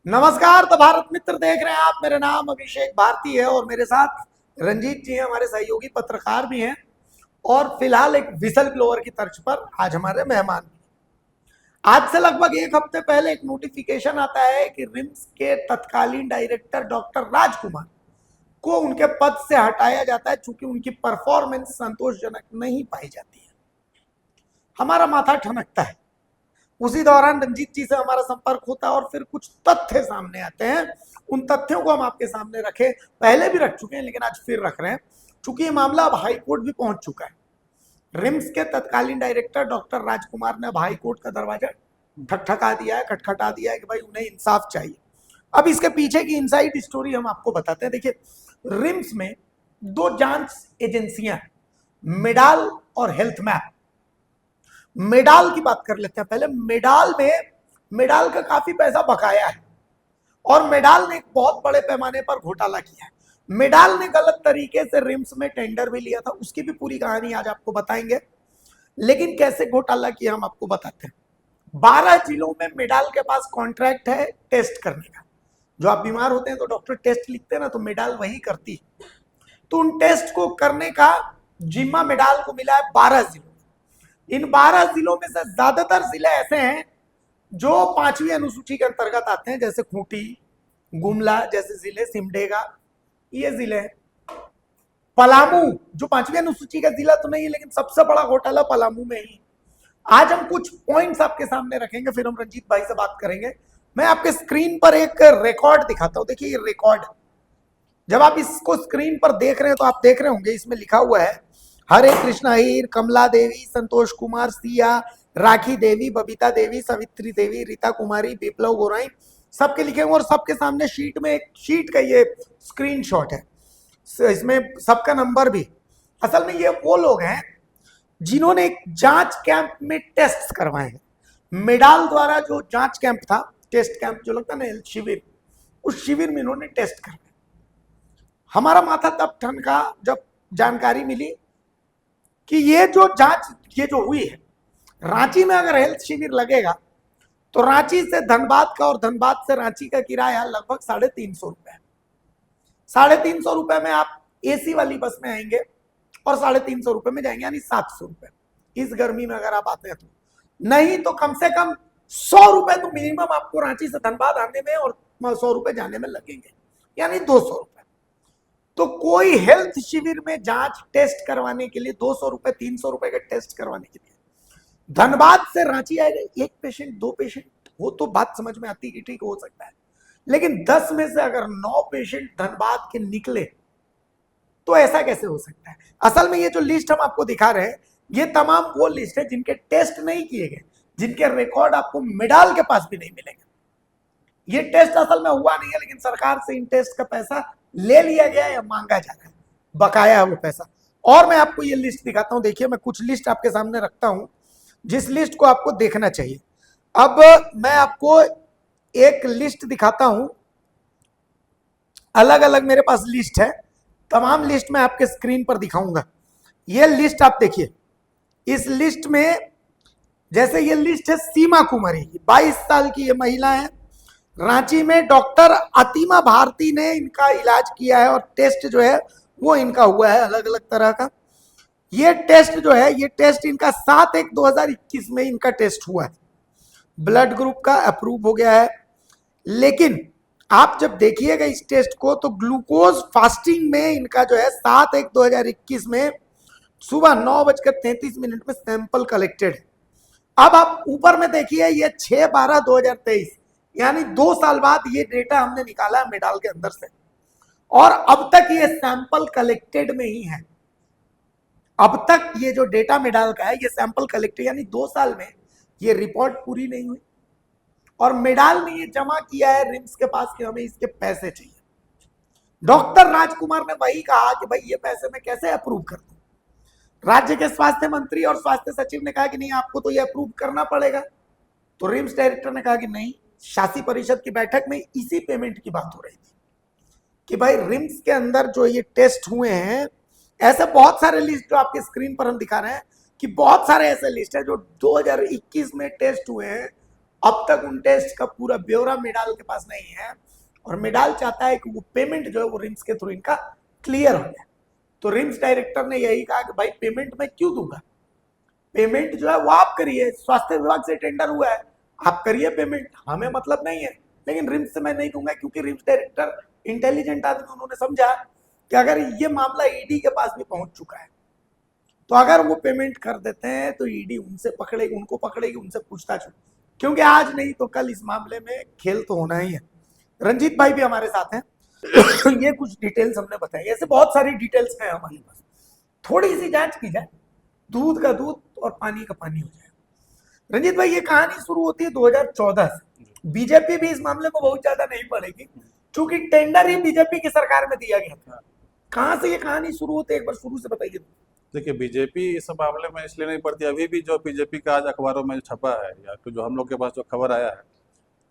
नमस्कार। तो भारत मित्र देख रहे हैं आप। मेरा नाम अभिषेक भारती है और मेरे साथ रंजीत जी हैं, हमारे सहयोगी पत्रकार भी हैं। और फिलहाल एक विसल ब्लोअर की तर्ज पर आज हमारे मेहमान भी। आज से लगभग एक हफ्ते पहले एक नोटिफिकेशन आता है कि रिम्स के तत्कालीन डायरेक्टर डॉक्टर राजकुमार को उनके पद से हटाया जाता है, चूंकि उनकी परफॉर्मेंस संतोषजनक नहीं पाई जाती है। हमारा माथा ठनकता है। उसी दौरान रंजीत जी से हमारा संपर्क होता है और फिर कुछ तथ्य सामने आते हैं। उन तथ्यों को हम आपके सामने रखे, पहले भी रख चुके हैं लेकिन आज फिर रख रहे हैं, क्योंकि ये मामला अब हाई कोर्ट भी पहुंच चुका है। रिम्स के तत्कालीन डायरेक्टर डॉक्टर राजकुमार ने अब हाई कोर्ट का दरवाजा ठकठका दिया है, खटखटा दिया है कि भाई उन्हें इंसाफ चाहिए। अब इसके पीछे की इनसाइड स्टोरी हम आपको बताते हैं। देखिए, रिम्स में दो जांच एजेंसियां, मेडाल और हेल्थ मैप। मेडाल की बात कर लेते हैं पहले। मेडाल का काफी पैसा बकाया है और मेडाल ने एक बहुत बड़े पैमाने पर घोटाला किया है। मेडाल ने गलत तरीके से रिम्स में टेंडर भी लिया था, उसकी भी पूरी कहानी आज आपको बताएंगे। लेकिन कैसे घोटाला किया हम आपको बताते हैं। 12 जिलों में मेडाल के पास कॉन्ट्रैक्ट है टेस्ट करने का। जो आप बीमार होते हैं तो डॉक्टर टेस्ट लिखते हैं ना, तो मेडाल वही करती है। तो उन टेस्ट को करने का जिम्मा मेडाल को मिला है 12 जिलों। इन 12 जिलों में से ज्यादातर जिले ऐसे हैं जो 5वीं अनुसूची के अंतर्गत आते हैं, जैसे खूंटी, गुमला जैसे जिले, सिमडेगा, ये जिले हैं। पलामू जो 5वीं अनुसूची का जिला तो नहीं है, लेकिन सबसे बड़ा घोटाला पलामू में ही। आज हम कुछ पॉइंट्स आपके सामने रखेंगे, फिर हम रंजीत भाई से बात करेंगे। मैं आपके स्क्रीन पर एक रिकॉर्ड दिखाता हूं। देखिए, ये रिकॉर्ड जब आप इसको स्क्रीन पर देख रहे हैं तो आप देख रहे होंगे इसमें लिखा हुआ है हरे कृष्णा हीर, कमला देवी, संतोष कुमार सिया, राखी देवी, बबीता देवी, सवित्री देवी, रीता कुमारी, विप्लव गोराई, सबके लिखे हुए और सबके सामने शीट में, एक शीट का ये स्क्रीनशॉट है। इसमें सबका नंबर भी। असल में ये वो लोग हैं जिन्होंने एक जांच कैंप में टेस्ट करवाए हैं। मेडाल द्वारा जो जांच कैंप था, टेस्ट कैंप जो लगता है ना, शिविर, उस शिविर में इन्होंने टेस्ट करवाए। हमारा माथा तब ठनका जब जानकारी मिली कि ये जो जांच ये जो हुई है, रांची में अगर हेल्थ शिविर लगेगा तो रांची से धनबाद का और धनबाद से रांची का किराया लगभग 350 रुपए है। 350 रुपए में आप एसी वाली बस में आएंगे और 350 रुपए में जाएंगे, यानी 700 रुपए इस गर्मी में अगर आप आते हैं तो। नहीं तो कम से कम 100 रुपए तो मिनिमम आपको रांची से धनबाद आने में और 100 रुपए जाने में लगेंगे, यानी 200 रुपए। तो कोई हेल्थ शिविर में जांच टेस्ट करवाने के लिए 200 रुपए, 300 रुपए का टेस्ट करवाने के लिए धनबाद से रांची आएगा, एक पेशेंट, 2 पेशेंट हो तो बात समझ में आती कि ठीक हो सकता है। लेकिन 10 में से अगर 9 पेशेंट धनबाद के निकले तो ऐसा कैसे हो सकता है। असल में ये जो लिस्ट हम आपको दिखा रहे हैं, ये तमाम वो लिस्ट है जिनके टेस्ट नहीं किए गए, जिनके रिकॉर्ड आपको मेडाल के पास भी नहीं मिलेंगे। ये टेस्ट असल में हुआ नहीं है, लेकिन सरकार से इन टेस्ट का पैसा ले लिया गया या मांगा जा रहा है, बकाया है वो पैसा। और मैं आपको ये लिस्ट दिखाता हूं। देखिए, मैं कुछ लिस्ट आपके सामने रखता हूं जिस लिस्ट को आपको देखना चाहिए। अब मैं आपको एक लिस्ट दिखाता हूं, अलग अलग मेरे पास लिस्ट है, तमाम लिस्ट मैं आपके स्क्रीन पर दिखाऊंगा। ये लिस्ट आप देखिए। इस लिस्ट में जैसे ये लिस्ट है सीमा कुमारी की, 22 साल की ये महिला है। रांची में डॉक्टर अतिमा भारती ने इनका इलाज किया है और टेस्ट जो है वो इनका हुआ है अलग अलग तरह का। ये टेस्ट जो है, ये टेस्ट इनका 7/1/2021 में इनका टेस्ट हुआ है। ब्लड ग्रुप का अप्रूव हो गया है। लेकिन आप जब देखिएगा इस टेस्ट को तो ग्लूकोज फास्टिंग में इनका जो है 7/1/2021 में सुबह 9:33 में सैंपल कलेक्टेड है। अब आप ऊपर में देखिए, ये 6/12/2023, यानी 2 साल बाद ये डेटा हमने निकाला है मेडाल के अंदर से, और अब तक ये सैंपल कलेक्टेड में ही है। अब तक ये जो डेटा मेडाल का है, ये सैंपल कलेक्टेड, यानी 2 साल में ये रिपोर्ट पूरी नहीं हुई और मेडाल ने ये जमा किया है रिम्स के पास कि हमें इसके पैसे चाहिए। डॉक्टर राजकुमार ने वही कहा कि भाई ये पैसे मैं कैसे अप्रूव कर दूं। राज्य के स्वास्थ्य मंत्री और स्वास्थ्य सचिव ने कहा कि नहीं, आपको तो ये अप्रूव करना पड़ेगा। तो रिम्स डायरेक्टर ने कहा कि नहीं। शासी परिषद की बैठक में इसी पेमेंट की बात हो रही थी कि भाई रिम्स के अंदर जो ये टेस्ट हुए हैं, ऐसे बहुत सारे लिस्ट जो आपके स्क्रीन पर हम दिखा रहे हैं कि बहुत सारे ऐसे लिस्ट है जो 2021 में टेस्ट हुए हैं अब तक उन टेस्ट का पूरा ब्यौरा मेडाल के पास नहीं है, और मेडाल चाहता है कि वो पेमेंट जो है वो रिम्स के थ्रू इनका क्लियर हो जाए। तो रिम्स डायरेक्टर ने यही कहा कि भाई पेमेंट मैं क्यों दूंगा, पेमेंट जो है वो आप करिए, स्वास्थ्य विभाग से टेंडर हुआ है, आप करिए पेमेंट, हमें मतलब नहीं है, लेकिन रिम्स से मैं नहीं दूंगा। क्योंकि रिम्स डायरेक्टर इंटेलिजेंट आदमी, उन्होंने समझा कि अगर ये मामला ईडी के पास भी पहुंच चुका है तो अगर वो पेमेंट कर देते हैं तो ईडी उनसे पकड़ेगी, उनको पकड़ेगी, उनसे पूछताछ होगी, क्योंकि आज नहीं तो कल इस मामले में खेल तो होना ही है। रंजीत भाई भी हमारे साथ हैं। ये कुछ डिटेल्स हमने बताई, ऐसे बहुत सारी डिटेल्स हैं हमारे पास, थोड़ी सी जांच की जाए, दूध का दूध और पानी का पानी हो जाए। रंजीत भाई, ये कहानी शुरू होती है 2014 से। बीजेपी भी इस मामले को बहुत ज्यादा नहीं पड़ेगी, क्योंकि टेंडर ही बीजेपी की सरकार में दिया गया था। कहां से ये कहानी शुरू होती है, एक बार शुरू से बताइए। देखिए, बीजेपी इस मामले में इसलिए नहीं पड़ती, अभी भी जो बीजेपी का आज अखबारों में छपा है या फिर जो हम लोग के पास जो खबर आया है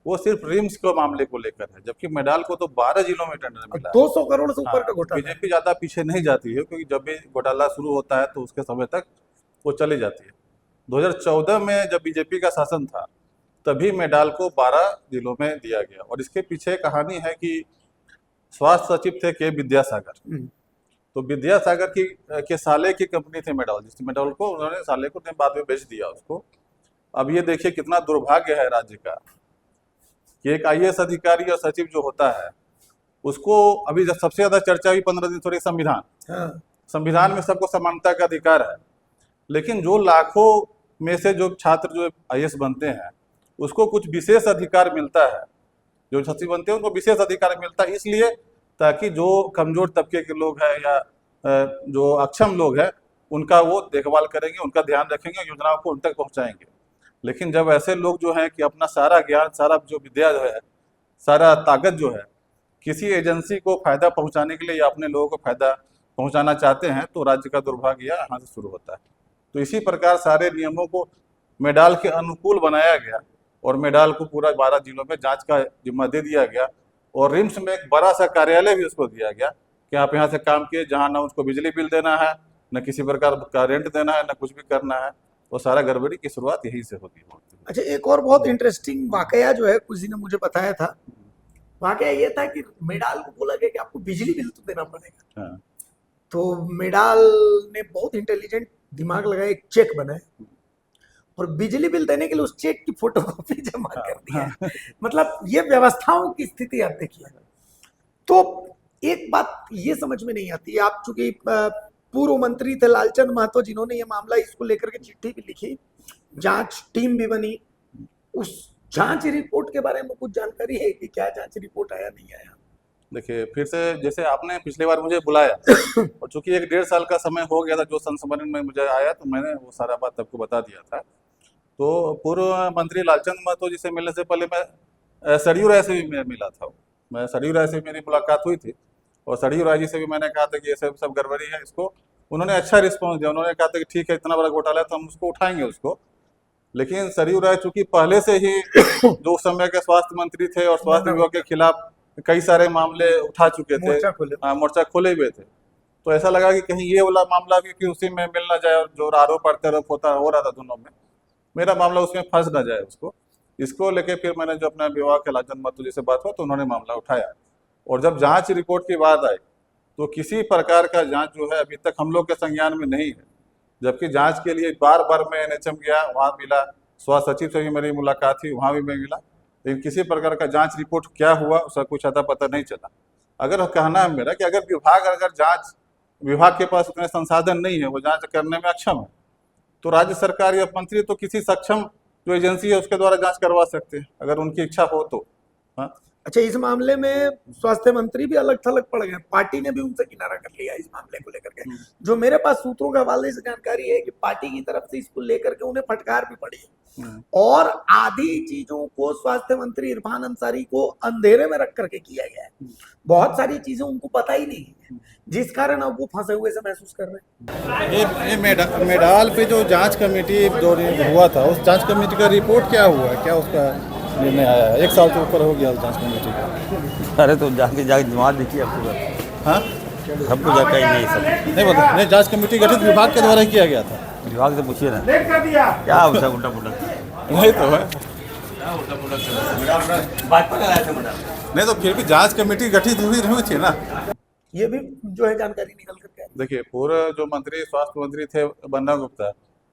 वो सिर्फ रिम्स के मामले को लेकर है, जबकि मेडाल को तो 12 जिलों में टेंडर मिला है। 200 करोड़ से ऊपर का घोटाला। बीजेपी ज्यादा पीछे नहीं जाती है, क्योंकि जब भी घोटाला शुरू होता है तो उसके समय तक वो चली जाती है। 2014 में जब बीजेपी का शासन था तभी मेडाल को 12 जिलों में दिया गया, और इसके पीछे कहानी है कि स्वास्थ्य सचिव थे के विद्यासागर। तो विद्यासागर के साले की कंपनी थी मेडाल, जिस मेडाल को उन्होंने साले को बाद में बेच दिया उसको। अब ये देखिए कितना दुर्भाग्य है राज्य का कि एक IAS अधिकारी और सचिव जो होता है उसको अभी सबसे ज्यादा चर्चा हुई 15 दिन थोड़ी संविधान, संविधान में सबको समानता का अधिकार है, लेकिन जो लाखों में से जो छात्र जो IAS बनते हैं उसको कुछ विशेष अधिकार मिलता है, जो सचिव बनते हैं उनको विशेष अधिकार मिलता है, इसलिए ताकि जो कमजोर तबके के लोग हैं या जो अक्षम लोग हैं उनका वो देखभाल करेंगे, उनका ध्यान रखेंगे, योजनाओं को उन तक पहुंचाएंगे। लेकिन जब ऐसे लोग जो हैं कि अपना सारा ज्ञान, सारा जो विद्या जो है, सारा ताकत जो है किसी एजेंसी को फायदा पहुंचाने के लिए या अपने लोगों को फायदा पहुंचाना चाहते हैं, तो राज्य का दुर्भाग्य यहाँ से शुरू होता है। तो इसी प्रकार सारे नियमों को मेडाल के अनुकूल बनाया गया और मेडाल को पूरा 12 जिलों में जांच का जिम्मा दे दिया गया, और रिम्स में एक बड़ा सा कार्यालय भी उसको दिया गया कि आप यहाँ से काम किए, जहाँ ना उसको बिजली बिल देना है, न किसी प्रकार का रेंट देना है, न कुछ भी करना है। वो सारा गड़बड़ी की शुरुआत यहीं से होती है। अच्छा, एक और बहुत इंटरेस्टिंग वाकया जो है किसी ने मुझे बताया था, वाकया ये था कि मेडाल को बोला गया कि आपको बिजली बिल तो देना पड़ेगा। हाँ। तो मेडाल ने बहुत इंटेलिजेंट दिमाग लगाया, एक चेक बनाया और बिजली बिल देने के लिए उस चेक की फोटोकॉपी जमा कर दिया। मतलब ये व्यवस्थाओं की स्थिति आप देखिए। तो एक बात ये समझ में नहीं आती, आप चूंकि पूर्व मंत्री थे लालचंद महतो, जिन्होंने ये मामला इसको लेकर के चिट्ठी भी लिखी, जांच टीम भी बनी, उस जांच रिपोर्ट के बारे में कुछ जानकारी है कि क्या जांच रिपोर्ट आया, नहीं आया? देखिए, फिर से जैसे आपने पिछली बार मुझे बुलाया और चूंकि 1-1.5 साल का समय हो गया था जो संस्मरण में मुझे आया, तो मैंने वो सारा बात आपको बता दिया था। तो पूर्व मंत्री लालचंद महतो जी से मिलने से पहले मैं सरयू राय से भी मिला था। मैं सरयू राय से मेरी मुलाकात हुई थी और सरयू राय जी से भी मैंने कहा था कि ये सब गड़बड़ी है, इसको उन्होंने अच्छा रिस्पॉन्स दिया। उन्होंने कहा था कि ठीक है, इतना बड़ा घोटाला है तो हम उसको उठाएंगे उसको। लेकिन सरयू राय चूंकि पहले से ही जो उस समय के स्वास्थ्य मंत्री थे और स्वास्थ्य विभाग के खिलाफ कई सारे मामले उठा चुके थे, मोर्चा खोले हुए थे, तो ऐसा लगा कि कहीं ये वाला मामला भी कि उसी में मिल ना जाए, और जो आरोप प्रत्यारोप हो रहा था दोनों में, मेरा मामला उसमें फंस ना जाए इसको लेके फिर मैंने जो अपने विभाग के लालचंद महतो जी से बात हुआ तो उन्होंने मामला उठाया। और जब जांच रिपोर्ट की बात आई तो किसी प्रकार का जांच जो है अभी तक हम लोग के संज्ञान में नहीं है, जबकि जांच के लिए बार बार मैं NHM गया, वहाँ मिला, स्वास्थ्य सचिव से भी मेरी मुलाकात थी, वहाँ भी मैं मिला, लेकिन किसी प्रकार का जांच रिपोर्ट क्या हुआ उसका कुछ अता पता नहीं चला। अगर कहना है मेरा कि अगर जांच विभाग के पास उतने संसाधन नहीं है, वो जांच करने में अक्षम है, तो राज्य सरकार या मंत्री तो किसी सक्षम जो एजेंसी है उसके द्वारा जांच करवा सकते हैं, अगर उनकी इच्छा हो तो। हाँ। अच्छा, इस मामले में स्वास्थ्य मंत्री भी अलग थलग पड़ गए, पार्टी ने भी उनसे किनारा कर लिया इस मामले को लेकर के। जो मेरे पास सूत्रों के हवाले से जानकारी है कि पार्टी की तरफ से इसको लेकर के उन्हें फटकार भी पड़ी है, और आधी चीजों को स्वास्थ्य मंत्री इरफान अंसारी को अंधेरे में रख करके किया गया है। बहुत सारी चीजें उनको पता ही नहीं है, जिस कारण अब वो फंसे हुए से महसूस कर रहे हैं। ये मेडाल पे जो जांच कमेटी जो हुआ था, उस जांच कमेटी का रिपोर्ट क्या हुआ, क्या उसका निर्णय आया है? 1 साल से ऊपर हो गया जांच कमेटी का। अरे तो जाके जमा देखिए आपको। हाँ, सबको जाकर ही नहीं सब नहीं बता, नहीं, जांच कमेटी गठित विभाग के द्वारा किया गया था। विभाग से पूछिए ना क्या होता है उल्टा पुल्टा। वही तो है। नहीं तो फिर भी जांच कमेटी गठित हुई थी ना। ये भी जो है जानकारी निकल करके आ रही देखिए, पूरे जो मंत्री, स्वास्थ्य मंत्री थे बन्ना गुप्ता,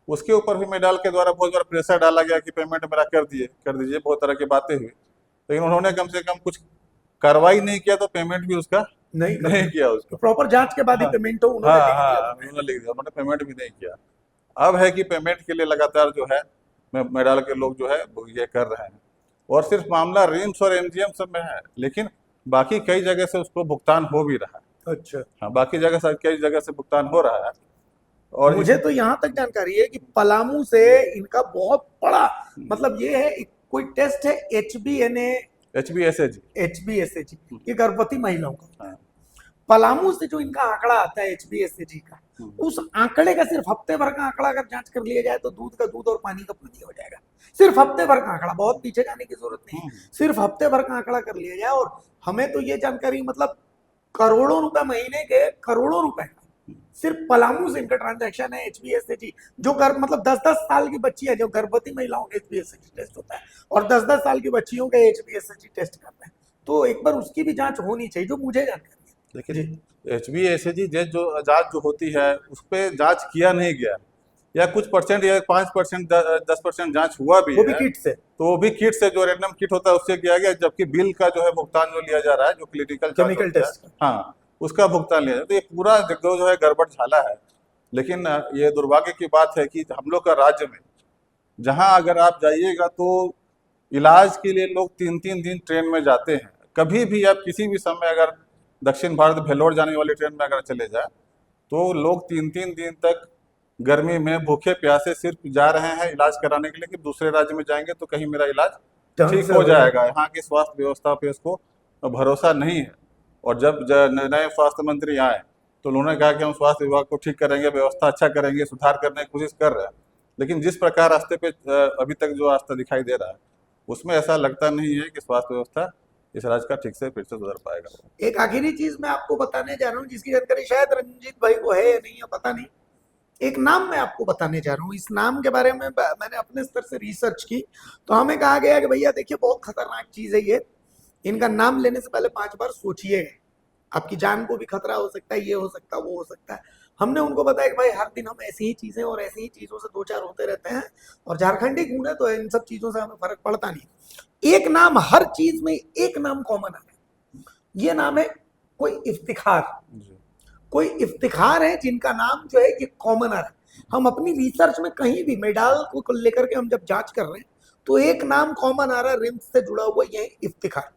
उसके ऊपर भी मेडाल के द्वारा बहुत बार प्रेशर डाला गया कि पेमेंट मेरा कर दीजिए, बहुत तरह की बातें हुई, लेकिन उन्होंने कम से कम कुछ कार्रवाई नहीं किया, तो पेमेंट भी उसका नहीं किया उसको। प्रॉपर जांच के बाद ही पेमेंट हो उन्होंने लिख दिया। उन्होंने लिख दिया, उन्होंने पेमेंट भी नहीं किया। अब है कि पेमेंट के लिए लगातार जो है मेडाल के लोग जो है वो ये कर रहे हैं, और सिर्फ मामला रिम्स और एमजीएम सब में है, लेकिन बाकी कई जगह से उसको भुगतान हो भी रहा है। अच्छा, हाँ, बाकी जगह से कई जगह से भुगतान हो रहा है। और मुझे तो यहाँ तक जानकारी है कि पलामू से इनका बहुत बड़ा मतलब ये है, कोई टेस्ट है HBNA HBSAG, ये गर्भवती महिलाओं का। हाँ। पलामू से जो इनका आंकड़ा आता है HBSAG का, उस आंकड़े का सिर्फ हफ्ते भर का आंकड़ा अगर जांच कर लिया जाए तो दूध का दूध और पानी का पानी हो जाएगा। सिर्फ हफ्ते भर का आंकड़ा, बहुत पीछे जाने की जरूरत नहीं, सिर्फ हफ्ते भर का आंकड़ा कर लिया जाए। और हमें तो ये जानकारी मतलब करोड़ों रुपए महीने के, करोड़ों रुपए का सिर्फ पलामू से इनका ट्रांजैक्शन है। HBSAG जो मतलब 10-10 साल की बच्ची है, जो गर्भवती महिलाओं का HBSAG टेस्ट होता है और 10-10 साल की बच्चियों का HBSAG टेस्ट करते हैं, तो एक बार उसकी भी जांच होनी चाहिए, जो मुझे जानकारी है। देखिए, HBSAG जो जांच जो होती है उस पर जांच किया नहीं गया, या कुछ परसेंट या 5% 10% जांच हुआ भी वो भी है, किट से, तो वो भी किट से, जो रैंडम किट होता है उससे किया गया, जबकि बिल का जो है भुगतान जो लिया जा रहा है, जो क्लिनिकल केमिकल टेस्ट, हाँ, उसका भुगतान लिया जाए। तो ये पूरा जो है गड़बड़ झाला है। लेकिन ये दुर्भाग्य की बात है कि हम लोग का राज्य में जहां अगर आप जाइएगा तो इलाज के लिए लोग 3-3 दिन ट्रेन में जाते हैं। कभी भी आप किसी भी समय अगर दक्षिण भारत भेलोर जाने वाली ट्रेन में अगर चले जाए तो लोग 3-3 दिन तक गर्मी में भूखे प्यासे सिर्फ जा रहे हैं इलाज कराने के लिए कि दूसरे राज्य में जाएंगे तो कहीं मेरा इलाज ठीक हो जाएगा। यहाँ की स्वास्थ्य व्यवस्था पे इसको भरोसा नहीं है। और जब नए स्वास्थ्य मंत्री आए तो उन्होंने कहा कि हम स्वास्थ्य विभाग को ठीक करेंगे, व्यवस्था अच्छा करेंगे, सुधार करने की कोशिश कर रहे हैं, लेकिन जिस प्रकार रास्ते पे अभी तक जो रास्ता दिखाई दे रहा है उसमें ऐसा लगता नहीं है कि स्वास्थ्य व्यवस्था इस राज्य का ठीक से फिर से सुधर पाएगा। एक आखिरी चीज मैं आपको बताने जा रहा हूँ, जिसकी जानकारी शायद रंजीत भाई को है या नहीं है पता नहीं। एक नाम मैं आपको बताने जा रहा हूँ, इस नाम के बारे में मैंने अपने स्तर से रिसर्च की, तो हमें कहा गया कि भैया देखिए बहुत खतरनाक चीज है ये, इनका नाम लेने से पहले 5 बार सोचिए, आपकी जान को भी खतरा हो सकता है, ये हो सकता है, वो हो सकता है। हमने उनको बताया कि भाई हर दिन हम ऐसी ही चीजें और ऐसी ही चीजों से 2-4 होते रहते हैं, और झारखंडी खून है तो इन सब चीजों से हमें फर्क पड़ता नहीं। एक नाम, हर चीज में एक नाम कॉमन है, ये नाम है कोई इफ्तिखार। कोई इफ्तिखार है जिनका नाम जो है ये कॉमनर है। हम अपनी रिसर्च में कहीं भी मेडाल को लेकर के हम जब जांच कर रहे हैं तो एक नाम कॉमन आ रहा है रिम्स से जुड़ा हुआ, ये इफ्तिखार।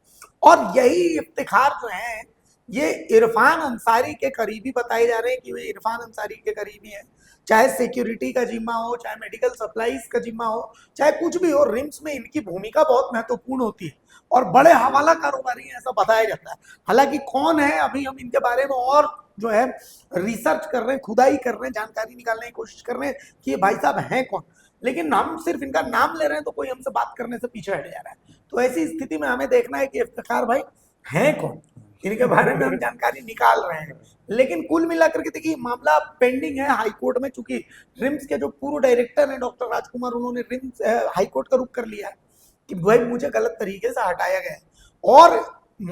और यही इफ्तिखार जो है ये इरफान अंसारी के करीबी बताए जा रहे हैं कि वे इरफान अंसारी के करीबी हैं। चाहे सिक्योरिटी का जिम्मा हो, चाहे मेडिकल सप्लाईज का जिम्मा हो, चाहे कुछ भी हो, रिम्स में इनकी भूमिका बहुत महत्वपूर्ण होती है और बड़े हवाला कारोबारी हैं ऐसा बताया जाता है। हालांकि कौन है अभी हम इनके बारे में और जो है रिसर्च कर रहे हैं, खुदाई कर रहे हैं, जानकारी निकालने की कोशिश कर रहे हैं कि ये भाई साहब हैं कौन, लेकिन हम सिर्फ इनका नाम ले रहे हैं तो कोई हमसे बात करने से पीछे हट जा रहा है। तो ऐसी स्थिति में हमें देखना है कि इफ्तिखार भाई हैं कौन, इनके बारे में हम जानकारी निकाल रहे हैं। लेकिन कुल मिलाकर के देखिए मामला पेंडिंग है हाईकोर्ट में, चूंकि रिम्स के जो पूर्व डायरेक्टर हैं डॉक्टर राजकुमार, उन्होंने रिम्स हाईकोर्ट का रुख कर लिया कि भाई मुझे गलत तरीके से हटाया गया है। और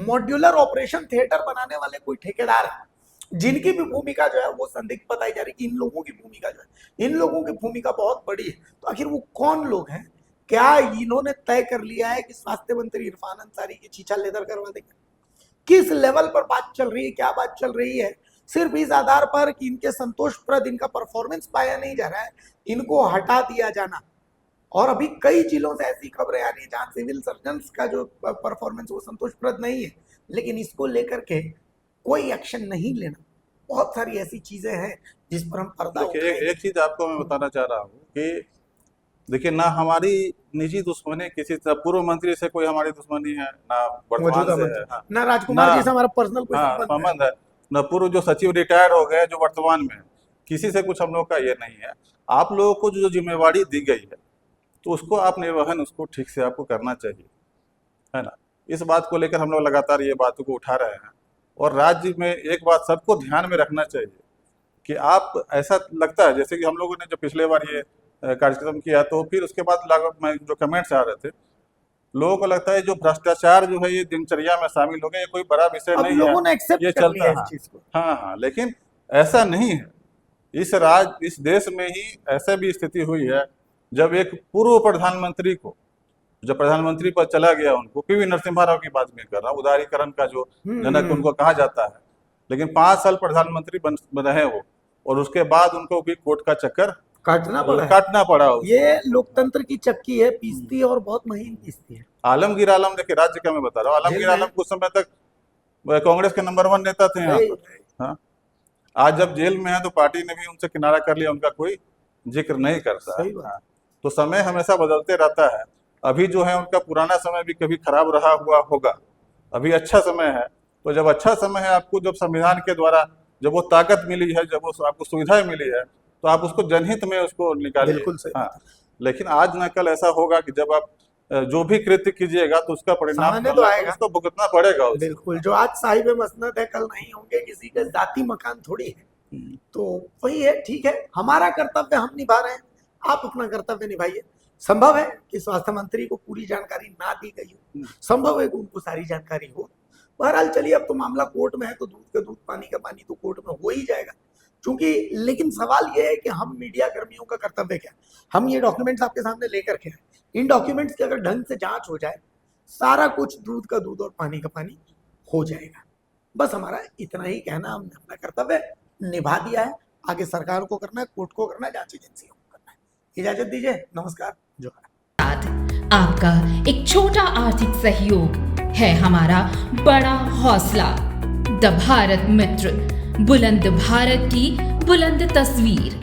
मॉड्यूलर ऑपरेशन थिएटर बनाने वाले कोई ठेकेदार है जिनकी भी भूमिका जो है वो संदिग्ध बताई जा रही है कि इन लोगों की भूमिका जो है, इन लोगों की भूमिका बहुत बड़ी है। तो आखिर वो कौन लोग हैं? क्या इन्होंने तय कर लिया है कि स्वास्थ्य मंत्री इरफान अंसारी की छीछा लेदर करवा देंगे? किस लेवल पर बात चल रही है, क्या बात चल रही है? सिर्फ इस आधार पर कि इनके संतोषप्रद इनका परफॉर्मेंस पाया नहीं जा रहा है, इनको हटा दिया जाना। और अभी कई जिलों से ऐसी खबरें आ रही है जहां सिविल सर्जन का जो परफॉर्मेंस वो संतोषप्रद नहीं है, लेकिन इसको लेकर के कोई एक्शन नहीं लेना। बहुत सारी ऐसी चीजें हैं जिस पर हम पर्दा उठाएंगे। एक चीज आपको मैं बताना चाह रहा हूँ कि देखिए, ना हमारी निजी दुश्मनी किसी पूर्व मंत्री से कोई हमारी दुश्मनी है, ना वर्तमान से है, हाँ, ना राजकुमार जी से हमारा पर्सनल कोई संबंध है, न पूर्व जो सचिव रिटायर हो गए जो वर्तमान में, किसी से कुछ हम लोग का ये नहीं है। आप लोगों को जो जिम्मेवारी दी गई है तो उसको आप निर्वहन उसको ठीक से आपको करना चाहिए, है ना। इस बात को लेकर हम लोग लगातार ये बातों को उठा रहे हैं। और राज्य में एक बात सबको ध्यान में रखना चाहिए कि आप, ऐसा लगता है जैसे कि हम लोगों ने जो पिछले बार ये कार्यक्रम किया तो फिर उसके बाद जो कमेंट्स आ रहे थे लोगों को लगता है जो भ्रष्टाचार जो है ये दिनचर्या में शामिल हो गया, ये कोई बड़ा विषय अब नहीं लोगों ने है, एक्सेप्ट ये कर चलता लिया है। इस चीज को। हाँ, लेकिन ऐसा नहीं है। इस देश में ही ऐसा भी स्थिति हुई है जब एक पूर्व प्रधानमंत्री को, जब प्रधानमंत्री पर चला गया, उनको पीवी नरसिम्हा राव की बात मैं कर रहा हूँ, उदारीकरण का जो जनक उनको कहा जाता है, लेकिन 5 साल प्रधानमंत्री बन रहे हो और उसके बाद उनको भी कोर्ट का चक्कर काटना पड़ा है। काटना पड़ा उसको। ये लोकतंत्र की चक्की है, पीसती है और बहुत महीन पीसती है। आलमगीर आलम, देखिए राज्य का मैं बता रहा हूँ, आलमगीर आलम कुछ समय तक कांग्रेस के नंबर 1 नेता थे यहाँ पर। हाँ, आज जब जेल में है तो पार्टी ने भी उनसे किनारा कर लिया, उनका कोई जिक्र नहीं करता। सही बात। हाँ, तो समय हमेशा बदलते रहता है। अभी जो है उनका पुराना समय भी कभी खराब रहा हुआ होगा, अभी अच्छा समय है। तो जब अच्छा समय है, आपको जब संविधान के द्वारा जब वो ताकत मिली है, जब वो आपको सुविधाएं मिली है, तो आप उसको जनहित में उसको निकालिए। बिल्कुल सही। हाँ, लेकिन आज न कल ऐसा होगा कि जब आप जो भी कृत्य कीजिएगा तो उसका परिणाम सामने तो आएगा। उसको भुगतना पड़ेगा उसको। बिल्कुल, जो आज साहिब मसनद है कल नहीं होंगे, किसी का जाति मकान थोड़ी है। तो वही है, ठीक है, हमारा कर्तव्य हम निभा रहे हैं, आप अपना कर्तव्य निभाइए। संभव है कि स्वास्थ्य मंत्री को पूरी जानकारी ना दी गई हो, संभव है कि उनको सारी जानकारी हो। बहरहाल चलिए, अब तो मामला कोर्ट में है, तो दूध का दूध पानी का पानी तो कोर्ट में हो ही जाएगा। क्योंकि लेकिन सवाल ये है कि हम मीडिया कर्मियों का कर्तव्य क्या है। हम ये डॉक्यूमेंट्स आपके सामने लेकर के आए, इन डॉक्यूमेंट्स की अगर ढंग से जांच हो जाए, सारा कुछ दूध का दूध और पानी का पानी हो जाएगा। बस हमारा इतना ही कहना, हमने अपना कर्तव्य निभा दिया है। आगे सरकार को करना है, कोर्ट को करना है, जांच एजेंसियों को करना है। इजाजत दीजिए, नमस्कार, जोहार। आपका एक छोटा आर्थिक सहयोग है हमारा बड़ा हौसला। द भारत मित्र, बुलंद भारत की बुलंद तस्वीर।